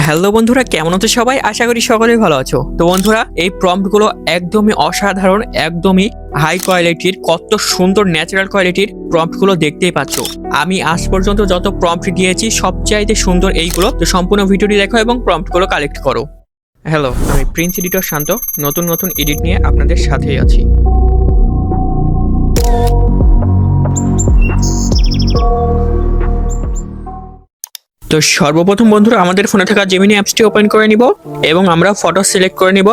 Hello বন্ধুরা, কেমন আছো সবাই? আশা করি সকলেই ভালো আছো। তো বন্ধুরা, এই প্রম্পটগুলো একদমই অসাধারণ, একদমই হাই কোয়ালিটির, কত সুন্দর ন্যাচারাল কোয়ালিটির প্রম্পটগুলো দেখতেই পাচ্ছ। আমি আজ পর্যন্ত যত প্রম্পট দিয়েছি সবচাইতে সুন্দর এইগুলো। তো সম্পূর্ণ ভিডিওটি দেখো এবং প্রম্পটগুলো কালেক্ট করো। হ্যালো, আমি প্রিন্স এডিটর শান্ত, নতুন নতুন এডিট নিয়ে আপনাদের সাথেই আছি। তো সর্বপ্রথম বন্ধুরা, আমাদের ফোনে থাকা জেমিনি অ্যাপসটি ওপেন করে নিব এবং আমরা ফটো সিলেক্ট করে নিব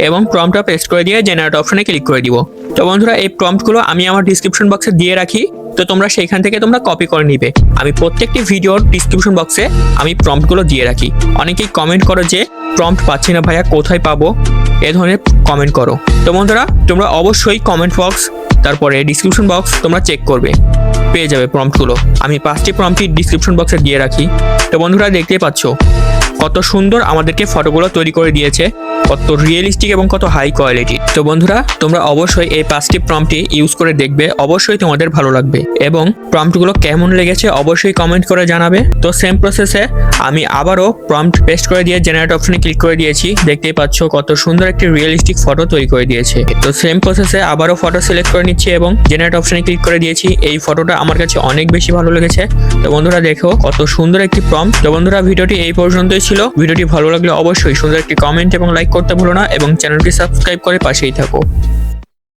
এবং প্রম্পটটা পেস্ট করে দিয়ে জেনারেট অপশনে ক্লিক করে দিব। তো বন্ধুরা, এই প্রম্পটগুলো আমি আমার ডিসক্রিপশন বক্সে দিয়ে রাখি, তো তোমরা সেইখান থেকে তোমরা কপি করে নিবে। আমি প্রত্যেকটি ভিডিওর ডিসক্রিপশন বক্সে আমি প্রম্পটগুলো দিয়ে রাখি। অনেকেই কমেন্ট করো যে প্রম্পট পাচ্ছি না ভাইয়া, কোথায় পাবো, এ ধরনের কমেন্ট করো। তো বন্ধুরা, তোমরা অবশ্যই কমেন্ট বক্স, তারপরে ডিসক্রিপশন বক্স তোমরা চেক করবে, পেয়ে যাবে প্রম্পটগুলো। আমি 5টি প্রম্পটই ডিসক্রিপশন বক্সে দিয়ে রাখি। তো বন্ধুরা, দেখতেই পাচ্ছ কত সুন্দর আমাদেরকে ফটোগুলো তৈরি করে দিয়েছে, কত রিয়েলিস্টিক এবং কত হাই কোয়ালিটি। তো বন্ধুরা, তোমরা অবশ্যই এই 5টি প্রম্পটই ইউজ করে দেখবে, অবশ্যই তোমাদের ভালো লাগবে এবং প্রম্পটগুলো কেমন লেগেছে অবশ্যই কমেন্ট করে জানাবে। তো সেম প্রসেসে আমি আবারও প্রম্পট পেস্ট করে দিয়ে জেনারেট অপশনে ক্লিক করে দিয়েছি। দেখতেই পাচ্ছ কত সুন্দর একটি রিয়েলিস্টিক ফটো তৈরি করে দিয়েছে। তো সেম প্রসেসে আবারও ফটো সিলেক্ট করে নিচ্ছি এবং জেনারেট অপশনে ক্লিক করে দিয়েছি। এই ফটোটা আমার কাছে অনেক বেশি ভালো লেগেছে। তো বন্ধুরা, দেখো কত সুন্দর একটি প্রম্পট। তো বন্ধুরা, ভিডিওটি এই পর্যন্তই ছিল। ভিডিওটি ভালো লাগলে অবশ্যই সুন্দর একটি কমেন্ট এবং লাইক করতে ভুলো না এবং চ্যানেলটি সাবস্ক্রাইব করে পাশেই থাকো।